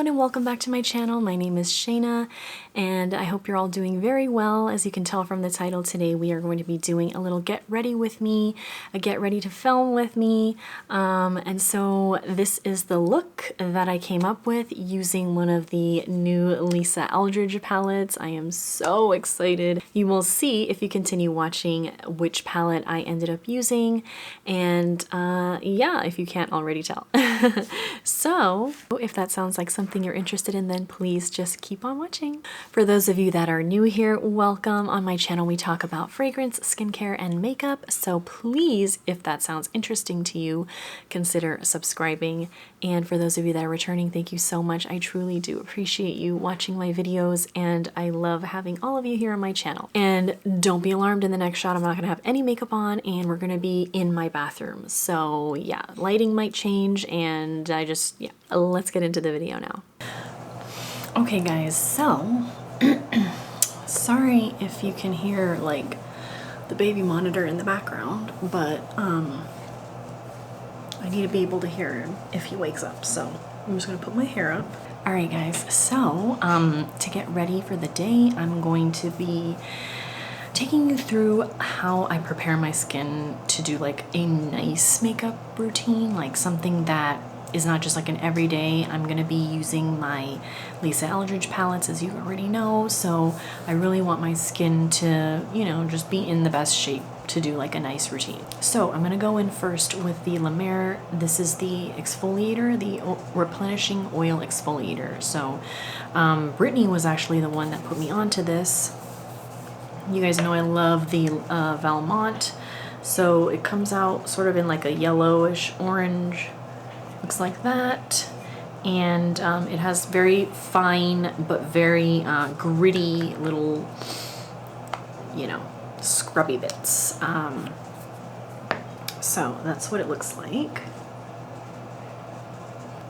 everyone and welcome back to my channel. My name is Shayna and I hope you're all doing very well. As you can tell from the title, today we are going to be doing a little get ready with me, a get ready to film with me. And so this is the look that I came up with using one of the new Lisa Eldridge palettes. I am so excited. You will see if you continue watching which palette I ended up using, and yeah, if you can't already tell. So if that sounds like something you're interested in, then please just keep on watching. For those of you that are new here, welcome. On my channel we talk about fragrance, skincare, and makeup, so please, if that sounds interesting to you, consider subscribing. And for those of you that are returning, thank you so much. I truly do appreciate you watching my videos, and I love having all of you here on my channel. And don't be alarmed, in the next shot I'm not gonna have any makeup on and we're gonna be in my bathroom. So yeah, lighting might change, and yeah, let's get into the video now. Okay guys, so sorry if you can hear like the baby monitor in the background, but I need to be able to hear him if he wakes up, so I'm just gonna put my hair up. All right guys, so to get ready for the day, I'm going to be taking you through how I prepare my skin to do like a nice makeup routine, like something that is not just like an everyday. I'm gonna be using my Lisa Eldridge palettes, as you already know, so I really want my skin to, you know, just be in the best shape to do like a nice routine. So I'm gonna go in first with the La Mer. This is the exfoliator, the replenishing oil exfoliator. So Brittany was actually the one that put me onto this. You guys know I love the Valmont. So it comes out sort of in like a yellowish orange. Looks like that, and it has very fine but very gritty little, you know, scrubby bits. So that's what it looks like.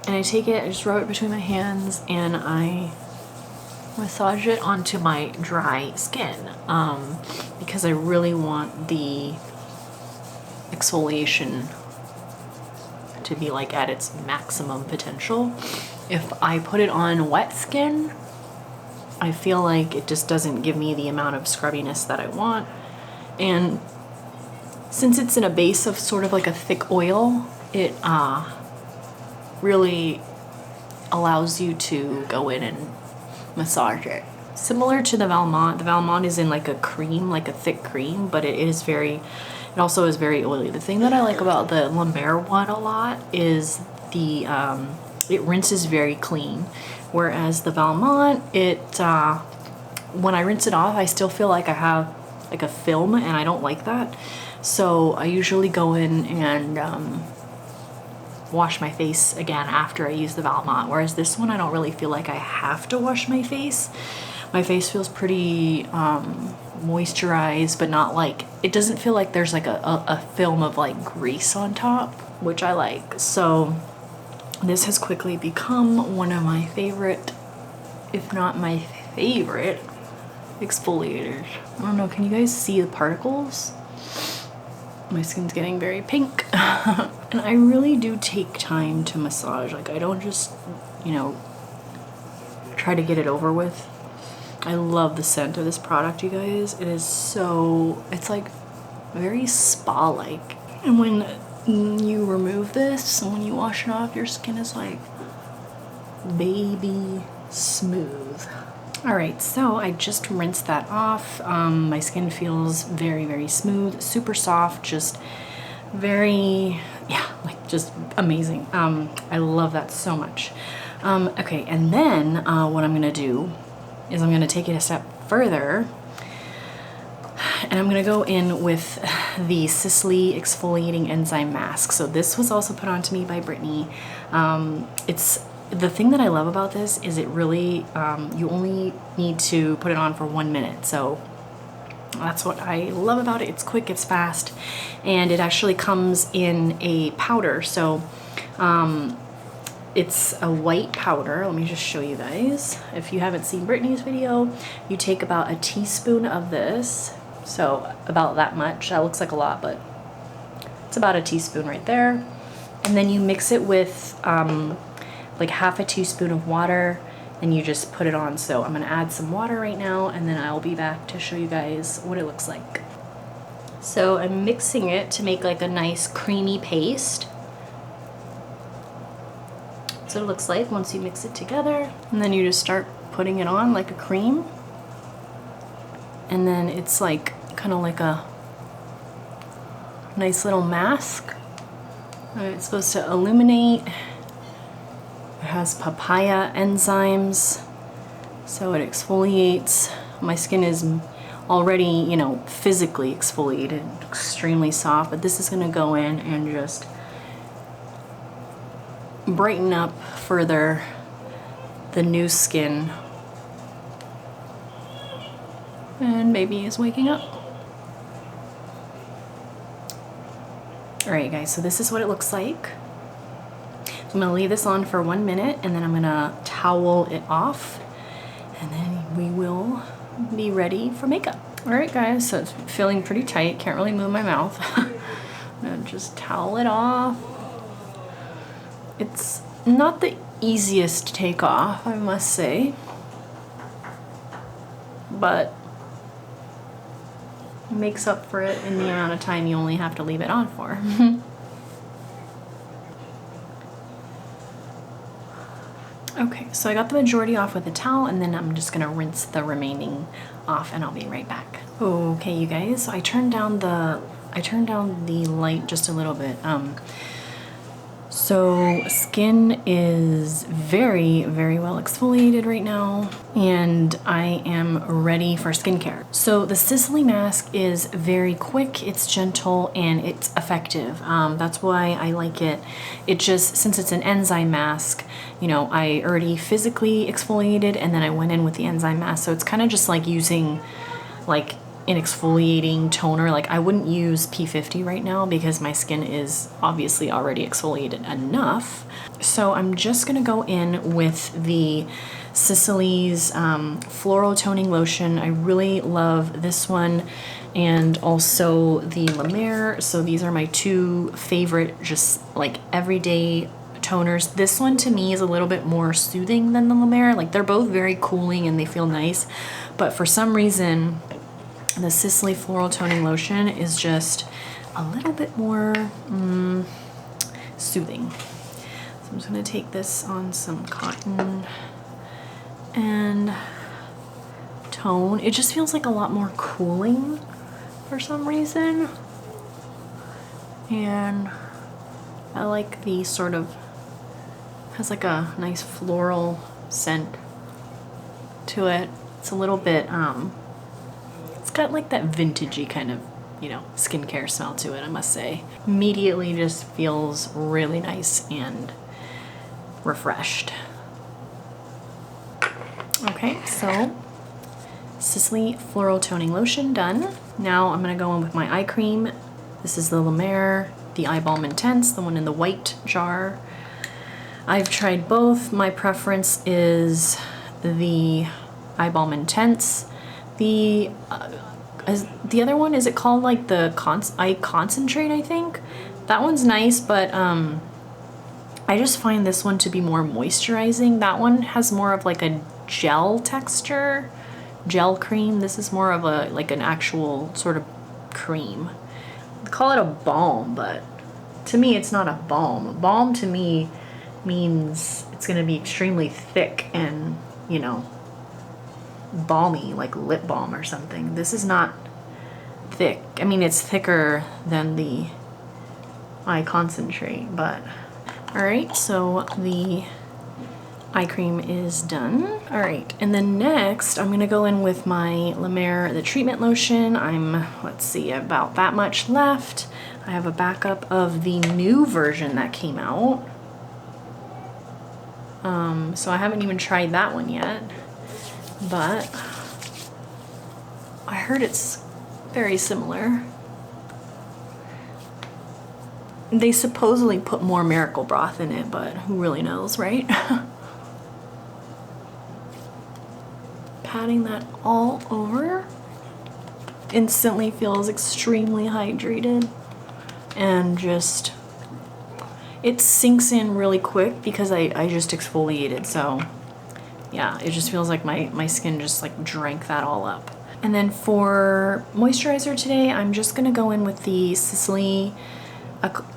And I take it, I just rub it between my hands, and I massage it onto my dry skin because I really want the exfoliation to be like at its maximum potential. If I put it on wet skin, I feel like it just doesn't give me the amount of scrubbiness that I want. And since it's in a base of sort of like a thick oil, it really allows you to go in and massage it. Similar to the Valmont is in like a cream, like a thick cream, but it also is very oily. The thing that I like about the La Mer one a lot is the it rinses very clean, whereas the Valmont, when I rinse it off, I still feel like I have like a film, and I don't like that. So I usually go in and wash my face again after I use the Valmont, whereas this one I don't really feel like I have to wash my face. My face feels pretty moisturized, but not like, it doesn't feel like there's like a film of like grease on top, which I like. So this has quickly become one of my favorite, if not my favorite, exfoliators. I don't know, can you guys see the particles? My skin's getting very pink. And I really do take time to massage. Like, I don't just, you know, try to get it over with. I love the scent of this product, you guys. It is so, it's like very spa-like. And when you remove this and when you wash it off, your skin is like baby smooth. All right, so I just rinsed that off. My skin feels very, very smooth, super soft, just very, yeah, like just amazing. I love that so much. Okay, and then what I'm gonna do is I'm gonna take it a step further, and I'm gonna go in with the Sisley Exfoliating Enzyme Mask. So this was also put on to me by Brittany. The thing that I love about this is it really, you only need to put it on for 1 minute. So that's what I love about it. It's quick, it's fast, and it actually comes in a powder. So it's a white powder. Let me just show you guys. If you haven't seen Brittany's video, you take about a teaspoon of this. So about that much. That looks like a lot, but it's about a teaspoon right there. And then you mix it with like half a teaspoon of water, and you just put it on. So I'm gonna add some water right now, and then I'll be back to show you guys what it looks like. So I'm mixing it to make like a nice creamy paste. So it looks like once you mix it together, and then you just start putting it on like a cream. And then it's like kind of like a nice little mask. It's supposed to illuminate. It has papaya enzymes, so it exfoliates. My skin is already, you know, physically exfoliated, extremely soft, but this is gonna go in and just brighten up further the new skin. And baby is waking up. All right, guys, so this is what it looks like. I'm gonna leave this on for 1 minute, and then I'm gonna towel it off, and then we will be ready for makeup. All right, guys, so it's feeling pretty tight. Can't really move my mouth. I'm gonna just towel it off. It's not the easiest to take off, I must say, but it makes up for it in the amount of time you only have to leave it on for. Okay, so I got the majority off with a towel, and then I'm just gonna rinse the remaining off, and I'll be right back. Okay, you guys, so I turned down the light just a little bit. So skin is very, very well exfoliated right now, and I am ready for skincare. So the Sicily mask is very quick, it's gentle, and it's effective. That's why I like it. It just, since it's an enzyme mask, you know, I already physically exfoliated, and then I went in with the enzyme mask. So it's kind of just like using like an exfoliating toner. Like I wouldn't use P50 right now because my skin is obviously already exfoliated enough. So I'm just gonna go in with the Sicily's floral toning lotion. I really love this one, and also the La Mer. So these are my two favorite just like everyday toners. This one to me is a little bit more soothing than the La Mer. Like they're both very cooling and they feel nice, but for some reason the Sicily Floral Toning Lotion is just a little bit more soothing. So I'm just gonna take this on some cotton and tone. It just feels like a lot more cooling for some reason. And I like the sort of, has like a nice floral scent to it. It's a little bit, it's got like that vintagey kind of, you know, skincare smell to it, I must say. Immediately just feels really nice and refreshed. Okay, so Sicily Floral Toning Lotion done. Now I'm gonna go in with my eye cream. This is the La Mer, the Eye Balm Intense, the one in the white jar. I've tried both. My preference is the Eye Balm Intense. The other one, is it called like the Eye Concentrate, I think? That one's nice, but I just find this one to be more moisturizing. That one has more of like a gel texture, gel cream. This is more of a like an actual sort of cream. They call it a balm, but to me it's not a balm. A balm to me means it's gonna be extremely thick and, you know, balmy, like lip balm or something. This is not thick. I mean, it's thicker than the Eye Concentrate, but all right, so the eye cream is done. All right, and then next I'm gonna go in with my La Mer, the treatment lotion. Let's see, about that much left. I have a backup of the new version that came out. So I haven't even tried that one yet, but I heard it's very similar. They supposedly put more miracle broth in it, but who really knows, right? Patting that all over. Instantly feels extremely hydrated and just it sinks in really quick because I just exfoliated. So yeah, it just feels like my skin just like drank that all up. And then for moisturizer today, I'm just gonna go in with the Sicily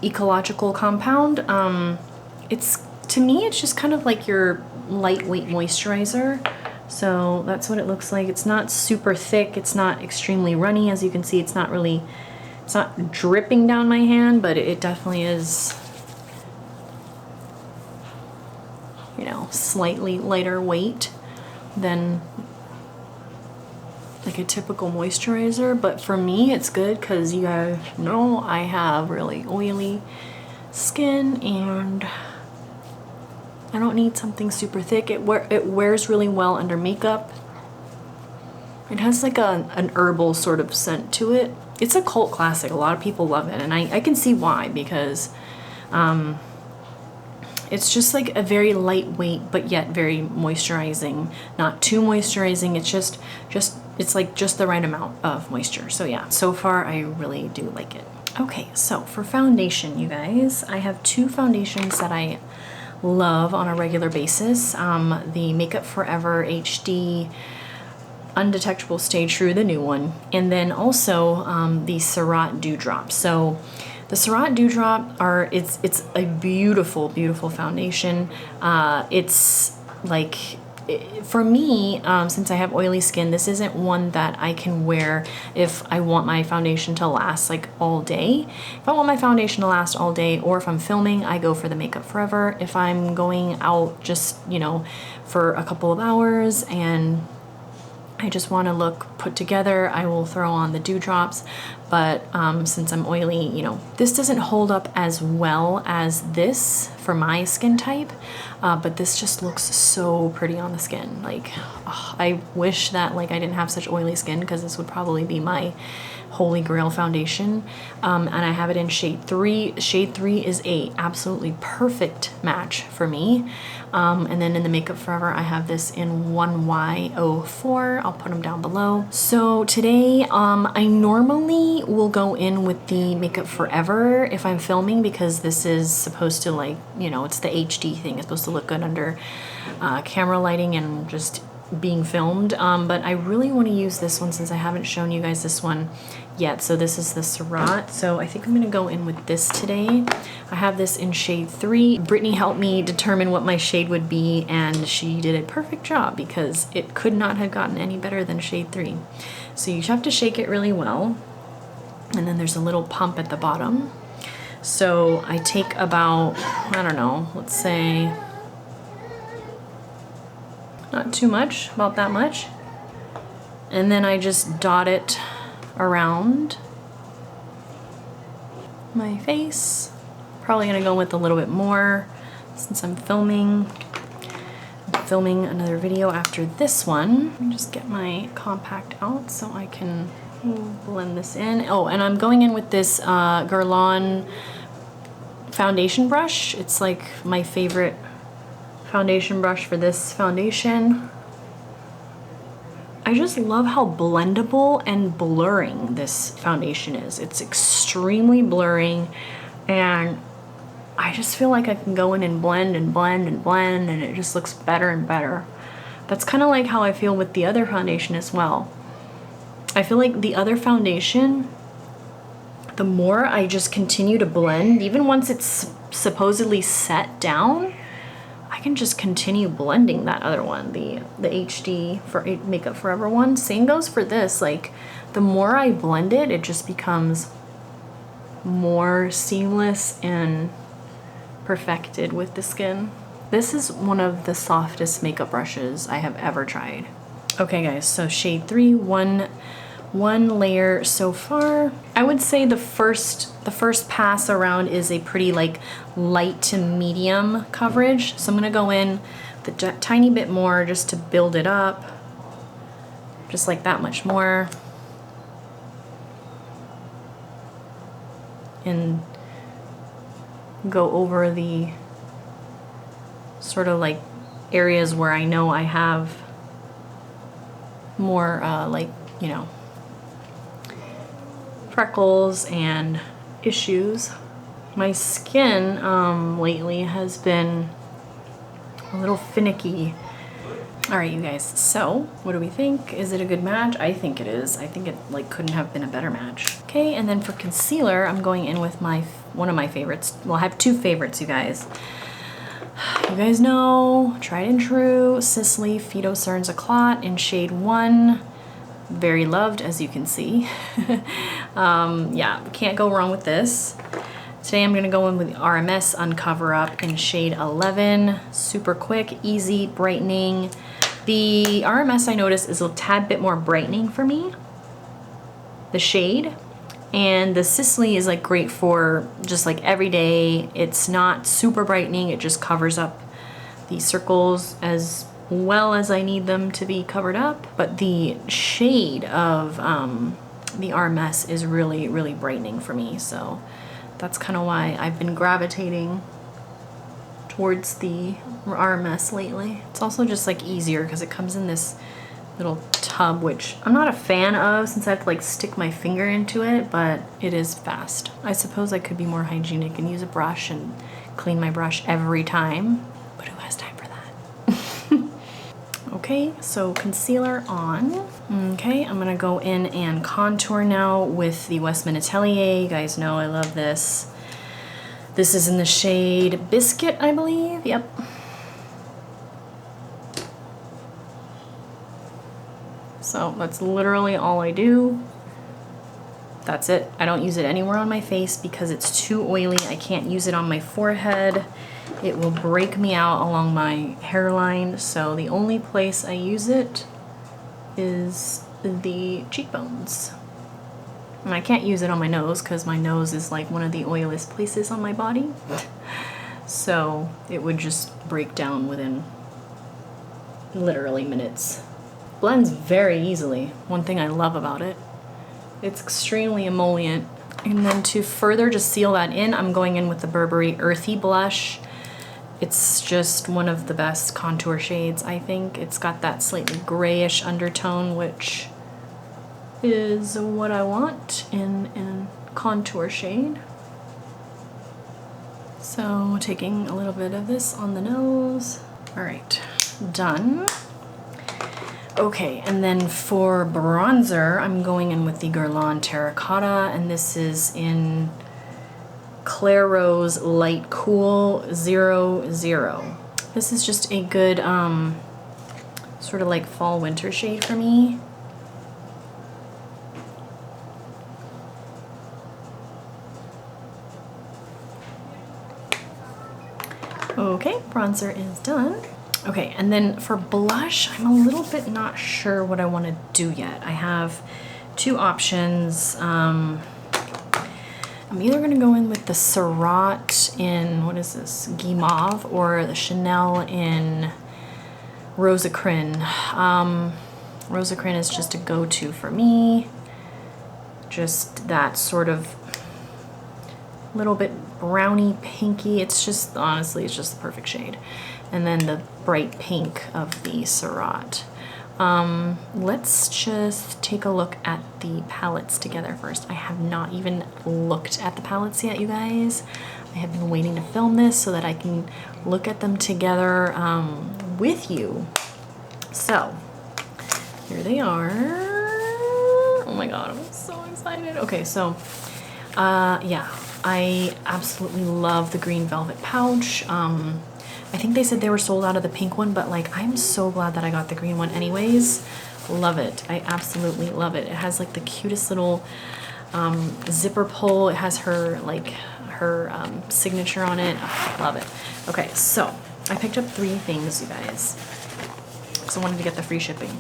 Ecological Compound. To me, it's just kind of like your lightweight moisturizer. So that's what it looks like. It's not super thick. It's not extremely runny. As you can see, it's not dripping down my hand, but it definitely is, you know, slightly lighter weight than like a typical moisturizer. But for me, it's good because you guys know I have really oily skin and I don't need something super thick. It wears really well under makeup. It has like an herbal sort of scent to it. It's a cult classic. A lot of people love it, and I can see why, because it's just like a very lightweight but yet very moisturizing. Not too moisturizing. It's it's like just the right amount of moisture. So yeah, so far I really do like it. Okay, so for foundation, you guys, I have two foundations that I love on a regular basis. The Makeup Forever HD Undetectable Stay True, the new one, and then also the Surratt Dewdrop. So the Surratt Dewdrop it's a beautiful, beautiful foundation. It's like, for me, since I have oily skin, this isn't one that I can wear if I want my foundation to last like all day. If I want my foundation to last all day, or if I'm filming, I go for the Makeup Forever. If I'm going out just, you know, for a couple of hours and I just want to look put together, I will throw on the Dewdrops. But since I'm oily, you know, this doesn't hold up as well as this for my skin type, but this just looks so pretty on the skin. Like, oh, I wish that like I didn't have such oily skin, because this would probably be my holy grail foundation. And I have it in shade 3. Shade 3 is a absolutely perfect match for me. And then in the Makeup Forever, I have this in 1Y04. I'll put them down below. So today, I normally will go in with the Makeup Forever if I'm filming, because this is supposed to, like, you know, it's the HD thing. It's supposed to look good under camera lighting and just being filmed. But I really want to use this one since I haven't shown you guys this one yet. So this is the Surratt. So I think I'm going to go in with this today. I have this in shade 3. Brittany helped me determine what my shade would be, and she did a perfect job because it could not have gotten any better than shade 3. So you have to shake it really well. And then there's a little pump at the bottom. So I take about, I don't know, let's say, not too much, about that much. And then I just dot it around my face. Probably gonna go with a little bit more since I'm filming another video after this one. Let me just get my compact out so I can blend this in. Oh, and I'm going in with this Guerlain foundation brush. It's like my favorite foundation brush for this foundation. I just love how blendable and blurring this foundation is. It's extremely blurring, and I just feel like I can go in and blend and blend and blend, and it just looks better and better. That's kind of like how I feel with the other foundation as well. I feel like the other foundation, the more I just continue to blend, even once it's supposedly set down, I can just continue blending that other one, the HD for Makeup Forever one. Same goes for this. Like, the more I blend it, it just becomes more seamless and perfected with the skin. This is one of the softest makeup brushes I have ever tried. Okay guys, so shade 3, one layer so far. I would say the first pass around is a pretty like light to medium coverage. So I'm gonna go in the tiny bit more just to build it up, just like that much more. And go over the sort of like areas where I know I have more like, you know, freckles and issues. My skin lately has been a little finicky. All right, you guys, so what do we think? Is it a good match? I think it is. I think it like couldn't have been a better match. Okay, and then for concealer, I'm going in with one of my favorites. Well, I have two favorites, you guys. You guys know, tried and true, Sisley Phyto Cerns Eclat in shade 1. Very loved, as you can see. Yeah, can't go wrong with this. Today I'm gonna go in with the RMS Uncover Up in shade 11. Super quick, easy, brightening. The RMS I noticed is a tad bit more brightening for me, the shade. And the Sisley is like great for just like every day. It's not super brightening, it just covers up the circles as well as I need them to be covered up. But the shade of the RMS is really, really brightening for me. So that's kind of why I've been gravitating towards the RMS lately. It's also just like easier because it comes in this little tub, which I'm not a fan of since I have to like stick my finger into it, but it is fast. I suppose I could be more hygienic and use a brush and clean my brush every time, but who has time for that? Okay, so concealer on. Okay, I'm gonna go in and contour now with the Westman Atelier. You guys know I love this. This is in the shade Biscuit, I believe. Yep. So that's literally all I do. That's it. I don't use it anywhere on my face because it's too oily. I can't use it on my forehead. It will break me out along my hairline. So the only place I use it is the cheekbones. And I can't use it on my nose because my nose is like one of the oiliest places on my body. So it would just break down within literally minutes. Blends very easily. One thing I love about it. It's extremely emollient. And then to further just seal that in, I'm going in with the Burberry Earthy Blush. It's just one of the best contour shades, I think. It's got that slightly grayish undertone, which is what I want in a contour shade. So taking a little bit of this on the nose. All right, done. Okay, and then for bronzer, I'm going in with the Guerlain Terracotta, and this is in Claire Rose Light Cool 00. This is just a good sort of like fall winter shade for me. Okay, bronzer is done. Okay, and then for blush, I'm a little bit not sure what I want to do yet. I have two options. I'm either going to go in with the Surratt in, what is this, Guimauve, or the Chanel in Rosacrin. Rosacrin is just a go-to for me. Just that sort of little bit browny pinky. It's just, honestly, it's just the perfect shade. And then the bright pink of the Surratt. Let's just take a look at the palettes together first. I have not even looked at the palettes yet, you guys. I have been waiting to film this so that I can look at them together with you. So, here they are. Oh my god, I'm so excited. Okay, so, yeah, I absolutely love the green velvet pouch. I think they said they were sold out of the pink one, but like I'm so glad that I got the green one anyways. Love it. I absolutely love it. It has like the cutest little zipper pull. It has her signature on it. Oh, love it. Okay, so I picked up 3 things, you guys, because I wanted to get the free shipping.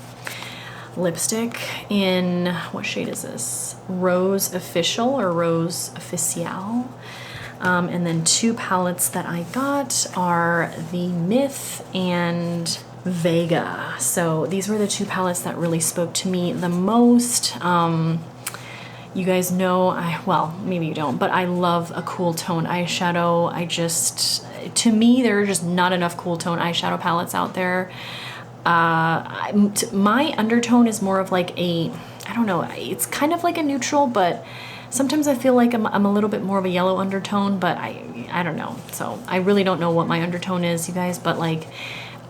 Lipstick in, what shade is this? Rose Official or Rose Official. And then 2 palettes that I got are the Myth and Vega. So these were the 2 palettes that really spoke to me the most. You guys know, well, maybe you don't, but I love a cool tone eyeshadow. To me, there are just not enough cool tone eyeshadow palettes out there. My undertone is more of like I don't know, it's kind of like a neutral, but Sometimes I feel like I'm a little bit more of a yellow undertone, but I don't know. So I really don't know what my undertone is, you guys, but like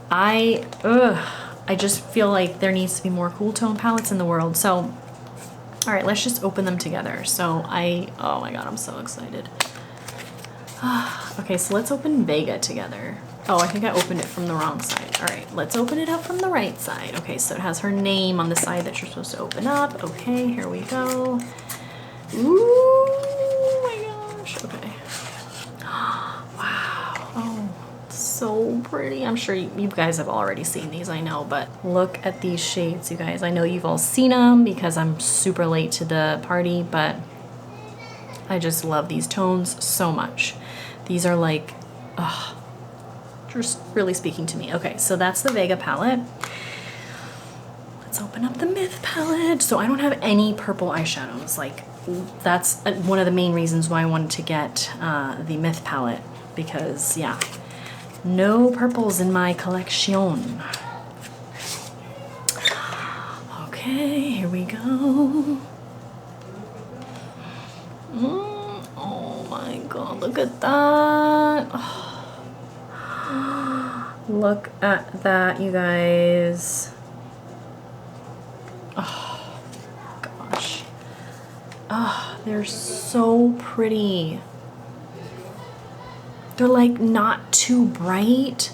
I just feel like there needs to be more cool tone palettes in the world. So, all right, let's just open them together. So oh my God, I'm so excited. Okay, so let's open Vega together. Oh, I think I opened it from the wrong side. All right, let's open it up from the right side. Okay, so it has her name on the side that you're supposed to open up. Okay, here we go. Ooh, my gosh, okay. Wow, oh, so pretty. I'm sure you guys have already seen these, I know, but look at these shades, you guys. I know you've all seen them because I'm super late to the party, but I just love these tones so much. These are like, just really speaking to me. Okay, so that's the Vega palette. Let's open up the Myth palette. So I don't have any purple eyeshadows. Like, that's one of the main reasons why I wanted to get the Myth palette, because yeah, no purples in my collection. Okay, here we go. Oh my God, look at that. Oh. Look at that, you guys. Oh gosh. Oh, they're so pretty. They're like not too bright.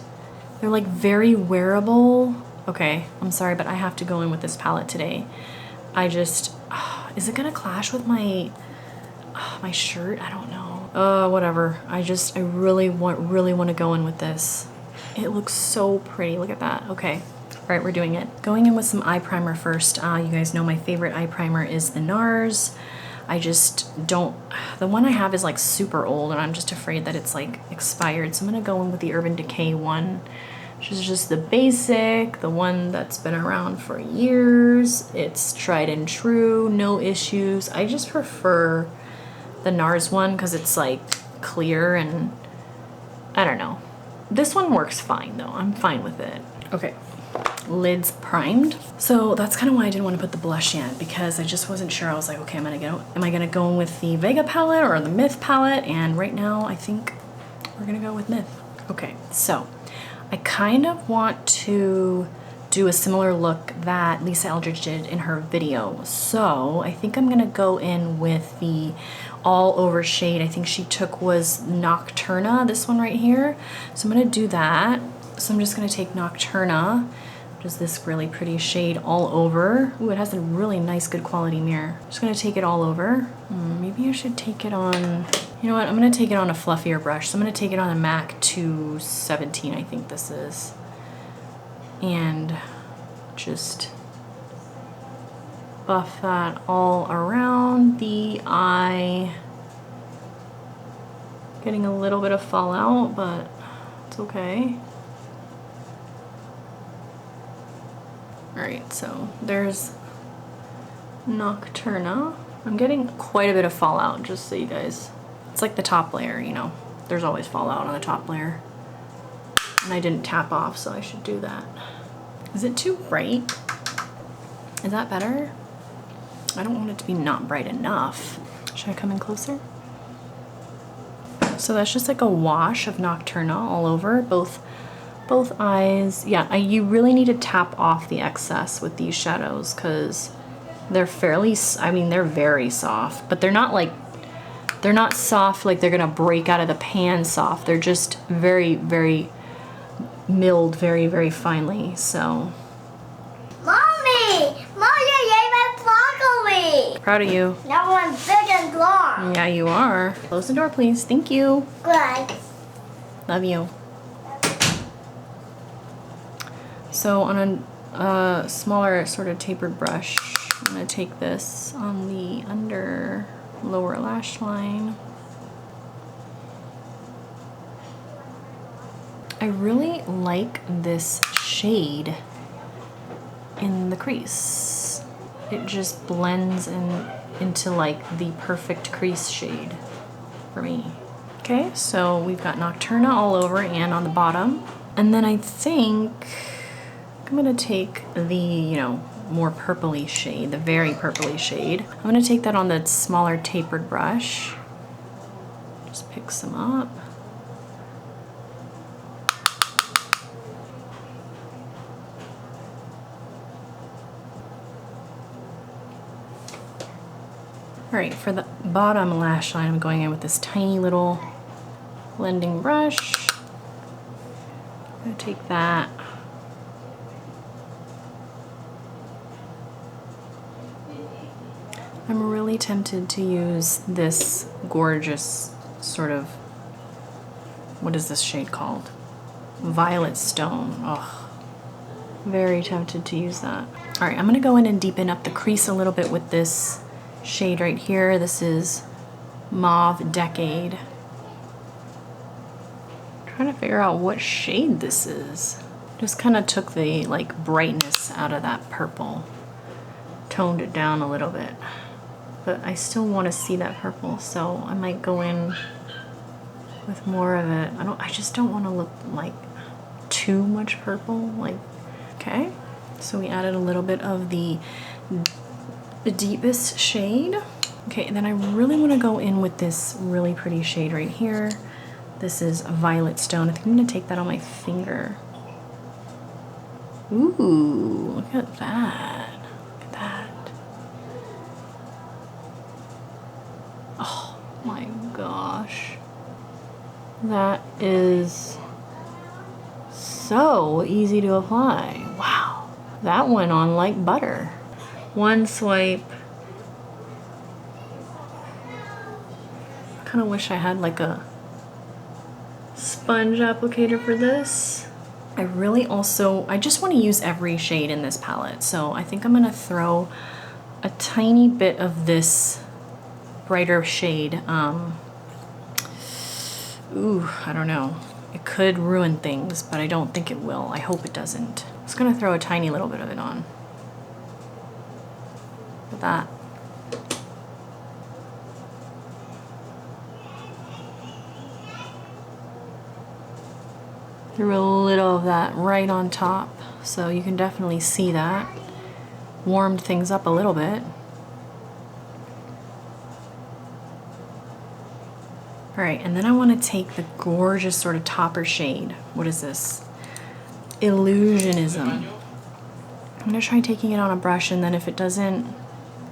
They're like very wearable. Okay, I'm sorry, but I have to go in with this palette today. I just, is it gonna clash with my my shirt? I don't know. Whatever. I really want to go in with this. It looks so pretty. Look at that. Okay. All right, we're doing it. Going in with some eye primer first. You guys know my favorite eye primer is the NARS. I just don't, the one I have is like super old and I'm just afraid that it's like expired. So I'm gonna go in with the Urban Decay one, which is just the basic, the one that's been around for years. It's tried and true, no issues. I just prefer the NARS one because it's like clear and I don't know. This one works fine though. I'm fine with it. Okay, lids primed. So that's kind of why I didn't want to put the blush yet, because I just wasn't sure. I was like, okay, am I gonna go with the Vega palette or the Myth palette? And right now I think we're gonna go with Myth. Okay, so I kind of want to do a similar look that Lisa Eldridge did in her video. So I think I'm gonna go in with the all over shade. I think she took was Nocturna, this one right here. So I'm gonna do that. So I'm just gonna take Nocturna, which is this really pretty shade, all over. Ooh, it has a really nice, good quality mirror. I'm just gonna take it all over. Maybe I should take it on, you know what? I'm gonna take it on a fluffier brush. So I'm gonna take it on a MAC 217, I think this is. And just buff that all around the eye. Getting a little bit of fallout, but it's okay. All right, so there's Nocturna. I'm getting quite a bit of fallout, just so you guys. It's like the top layer, you know. There's always fallout on the top layer. And I didn't tap off, so I should do that. Is it too bright? Is that better? I don't want it to be not bright enough. Should I come in closer? So that's just like a wash of Nocturna all over, both eyes. Yeah, you really need to tap off the excess with these shadows because they're fairly, I mean, they're very soft, but they're not soft like they're gonna break out of the pan soft. They're just very, very milled very, very finely, so. Mommy! Mommy, you ate my broccoli! Proud of you. That one's big and long. Yeah, you are. Close the door, please. Thank you. Good. Love you. So on a smaller sort of tapered brush, I'm gonna take this on the under lower lash line. I really like this shade in the crease. It just blends into like the perfect crease shade for me. Okay, so we've got Nocturna all over and on the bottom. And then I think I'm gonna take the, more purpley shade, the very purpley shade. I'm gonna take that on the smaller tapered brush. Just pick some up. All right, for the bottom lash line, I'm going in with this tiny little blending brush. I'm gonna take that. I'm really tempted to use this gorgeous sort of, what is this shade called? Violet Stone. Oh, very tempted to use that. All right, I'm gonna go in and deepen up the crease a little bit with this shade right here. This is Mauve Decade. I'm trying to figure out what shade this is. Just kind of took the like brightness out of that purple, toned it down a little bit. But I still want to see that purple, so I might go in with more of it. I just don't want to look like too much purple. Like, okay. So we added a little bit of the deepest shade. Okay, and then I really want to go in with this really pretty shade right here. This is Violet Stone. I think I'm gonna take that on my finger. Ooh, look at that. Look at that. Oh my gosh. That is so easy to apply. Wow. That went on like butter. One swipe. Kind of wish I had like a sponge applicator for this. I just want to use every shade in this palette. So I think I'm gonna throw a tiny bit of this brighter shade. Ooh, I don't know. It could ruin things, but I don't think it will. I hope it doesn't. I'm just gonna throw a tiny little bit of it on. Like that. Threw a little of that right on top, so you can definitely see that. Warmed things up a little bit. All right, and then I want to take the gorgeous sort of topper shade. What is this? Illusionism. I'm gonna try taking it on a brush, and then if it doesn't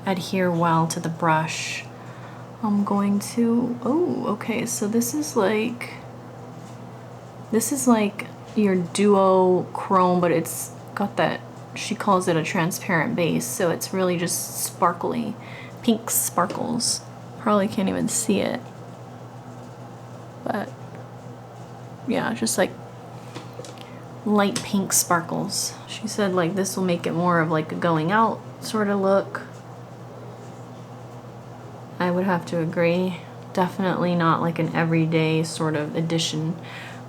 adhere well to the brush, I'm going to, oh, okay, so this is like your duochrome, but it's got that, she calls it a transparent base, so it's really just sparkly, pink sparkles. Probably can't even see it. But yeah, just like light pink sparkles. She said like this will make it more of like a going out sort of look. I would have to agree. Definitely not like an everyday sort of addition,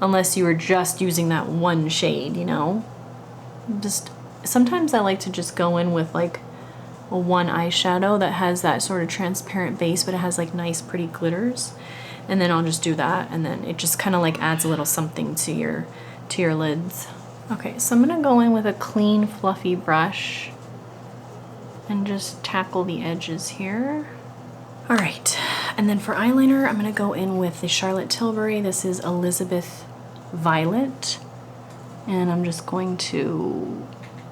unless you were just using that one shade, you know? Just sometimes I like to just go in with like a one eyeshadow that has that sort of transparent base, but it has like nice pretty glitters. And then I'll just do that, and then it just kind of like adds a little something to your lids. Okay, so I'm gonna go in with a clean, fluffy brush and just tackle the edges here. All right, and then for eyeliner, I'm gonna go in with the Charlotte Tilbury. This is Elizabeth Violet, and I'm just going to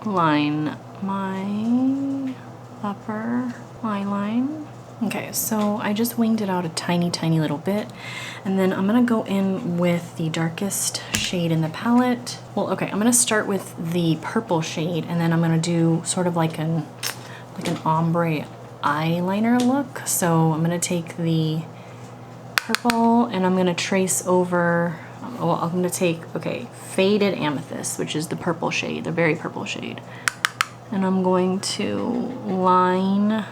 line my upper eyeline. Okay, so I just winged it out a tiny, tiny little bit, and then I'm gonna go in with the darkest shade in the palette. Well, okay, I'm gonna start with the purple shade, and then I'm gonna do sort of like an ombre eyeliner look. So I'm gonna take the purple, and I'm gonna trace over, well, I'm gonna take, okay, Faded Amethyst, which is the purple shade, the very purple shade. And I'm going to line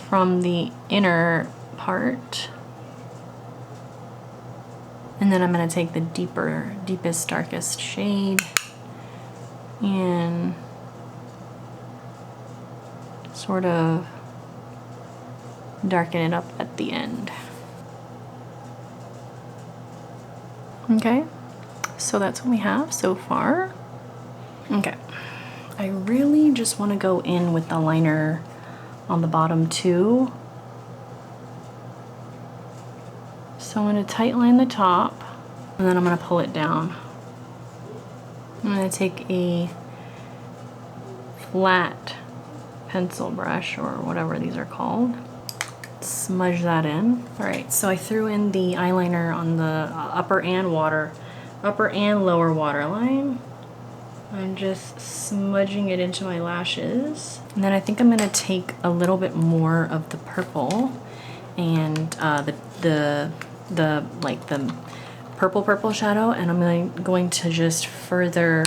from the inner part, and then I'm going to take the deepest, darkest shade and sort of darken it up at the end. Okay, so that's what we have so far. Okay. I really just want to go in with the liner on the bottom too. So I'm going to tight line the top, and then I'm going to pull it down. I'm going to take a flat pencil brush, or whatever these are called. Smudge that in. Alright, so I threw in the eyeliner on the upper and lower waterline. I'm just smudging it into my lashes. And then I think I'm going to take a little bit more of the purple and the purple shadow, and I'm going to just further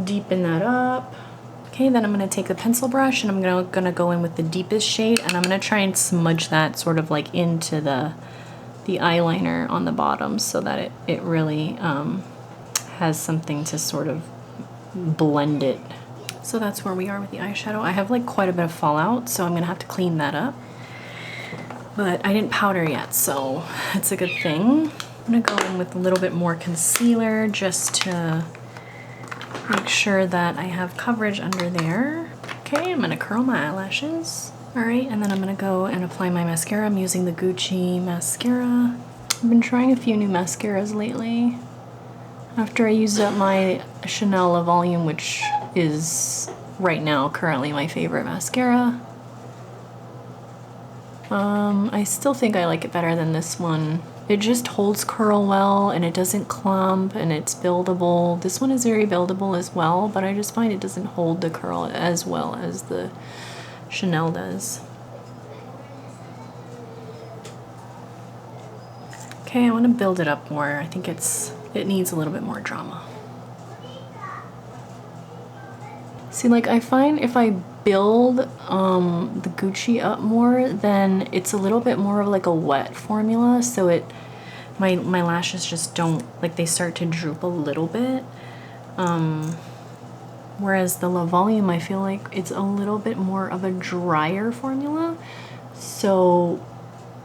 deepen that up. Okay, then I'm going to take the pencil brush and I'm going to go in with the deepest shade, and I'm going to try and smudge that sort of like into the eyeliner on the bottom, so that it really has something to sort of blend it. So that's where we are with the eyeshadow. I have like quite a bit of fallout, so I'm going to have to clean that up. But I didn't powder yet, so it's a good thing. I'm going to go in with a little bit more concealer just to make sure that I have coverage under there. Okay, I'm going to curl my eyelashes. Alright, and then I'm going to go and apply my mascara. I'm using the Gucci mascara. I've been trying a few new mascaras lately. After I used up my Chanel La Volume, which is right now currently my favorite mascara. I still think I like it better than this one. It just holds curl well, and it doesn't clump, and it's buildable. This one is very buildable as well, but I just find it doesn't hold the curl as well as the Chanel does. Okay, I want to build it up more. I think it needs a little bit more drama. See, like, I find if I build the Gucci up more, then it's a little bit more of like a wet formula, so my lashes just don't, like, they start to droop a little bit. Whereas the La Volume, I feel like it's a little bit more of a drier formula, so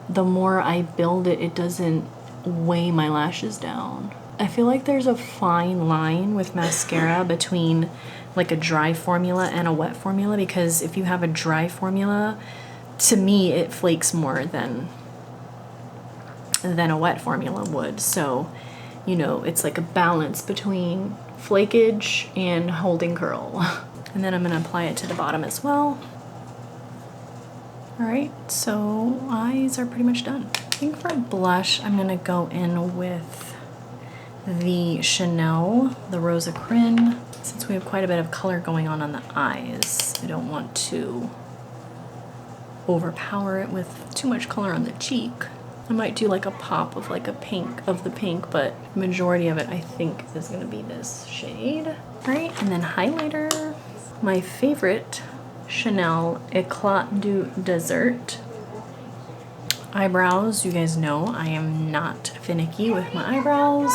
the more I build it, it doesn't weigh my lashes down. I feel like there's a fine line with mascara between like a dry formula and a wet formula, because if you have a dry formula, to me it flakes more than a wet formula would. So, you know, it's like a balance between flakage and holding curl. And then I'm going to apply it to the bottom as well. Alright, so eyes are pretty much done. I think for blush, I'm going to go in with the Chanel, the Rosacrin. Since we have quite a bit of color going on the eyes, I don't want to overpower it with too much color on the cheek. I might do like a pop of like a pink, of the pink, but the majority of it I think is going to be this shade. Alright, and then highlighter. My favorite Chanel Eclat du Dessert. Eyebrows, you guys know I am not finicky with my eyebrows.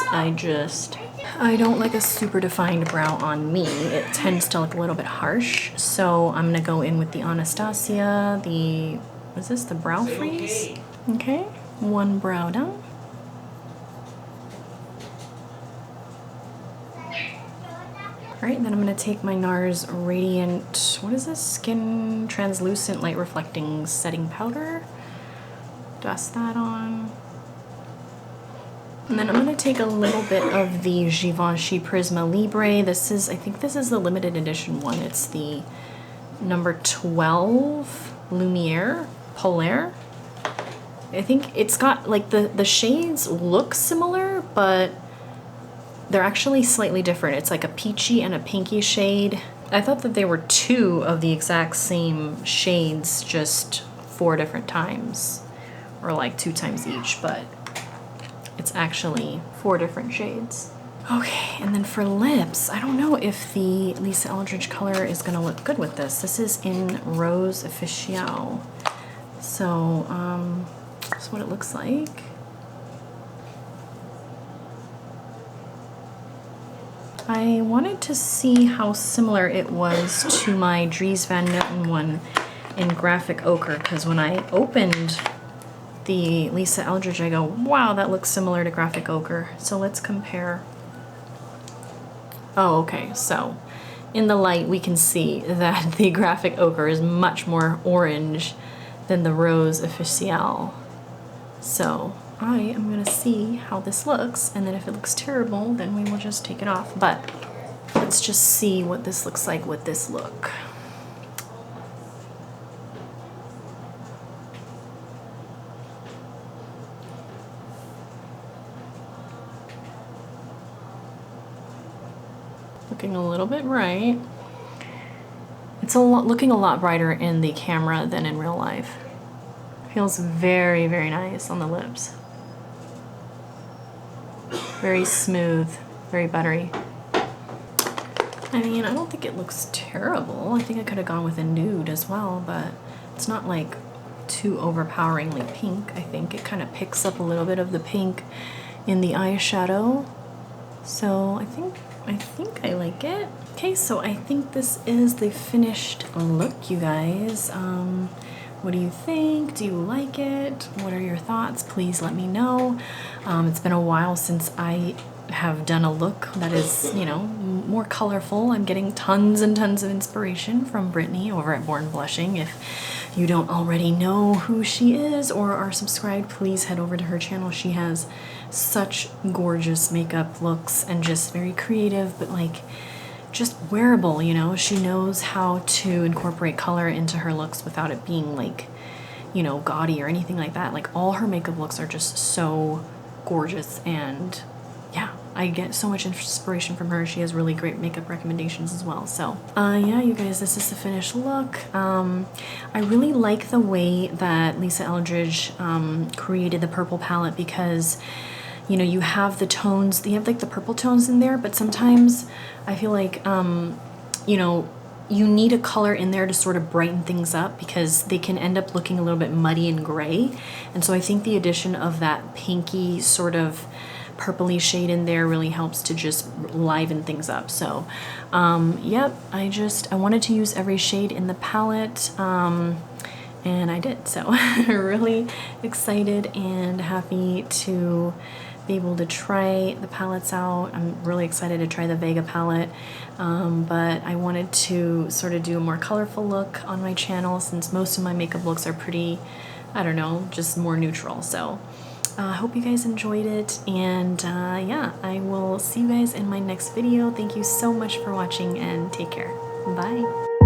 I don't like a super defined brow on me. It tends to look a little bit harsh. So I'm gonna go in with the Anastasia, was this the Brow Freeze? Okay, one brow down. Alright, then I'm gonna take my NARS Radiant, what is this? Skin Translucent Light Reflecting Setting Powder. Dust that on. And then I'm going to take a little bit of the Givenchy Prisma Libre. I think this is the limited edition one. It's the number 12 Lumiere Polaire. I think it's got, like, the shades look similar, but they're actually slightly different. It's like a peachy and a pinky shade. I thought that they were two of the exact same shades, just 4 different times, or like 2 times each, but it's actually 4 different shades. Okay, and then for lips, I don't know if the Lisa Eldridge color is gonna look good with this. This is in Rose Official. So, that's what it looks like. I wanted to see how similar it was to my Dries Van Noten one in Graphic Ochre, because when I opened the Lisa Eldridge, I go, wow, that looks similar to Graphic Ochre. So let's compare. Oh, okay, so in the light we can see that the graphic ochre is much more orange than the rose official. So I am gonna see how this looks, and then if it looks terrible, then we will just take it off. But let's just see what this looks like with this look. Looking a little bit bright. It's looking a lot brighter in the camera than in real life. Feels very, very nice on the lips. Very smooth, very buttery. I mean, I don't think it looks terrible. I think I could have gone with a nude as well, but it's not like too overpoweringly pink. I think it kind of picks up a little bit of the pink in the eyeshadow. So I think I like it. Okay, so I think this is the finished look, you guys. What do you think? Do you like it? What are your thoughts? Please let me know. It's been a while since I have done a look that is, you know, more colorful. I'm getting tons and tons of inspiration from Brittany over at Born Blushing. If you don't already know who she is or are subscribed, please head over to her channel. She has such gorgeous makeup looks and just very creative, but like just wearable, you know. She knows how to incorporate color into her looks without it being like, you know, gaudy or anything like that. Like all her makeup looks are just so gorgeous, and yeah, I get so much inspiration from her. She has really great makeup recommendations as well. So yeah, you guys, this is the finished look. I really like the way that Lisa Eldridge created the purple palette, because you know, you have the tones, you have like the purple tones in there, but sometimes I feel like, you know, you need a color in there to sort of brighten things up, because they can end up looking a little bit muddy and gray. And so I think the addition of that pinky sort of purpley shade in there really helps to just liven things up. So yep, I wanted to use every shade in the palette, and I did. So really excited and happy to be able to try the palettes out. I'm really excited to try the Vega palette, but I wanted to sort of do a more colorful look on my channel, since most of my makeup looks are pretty, I don't know, just more neutral. So I hope you guys enjoyed it, and yeah, I will see you guys in my next video. Thank you so much for watching, and take care. Bye.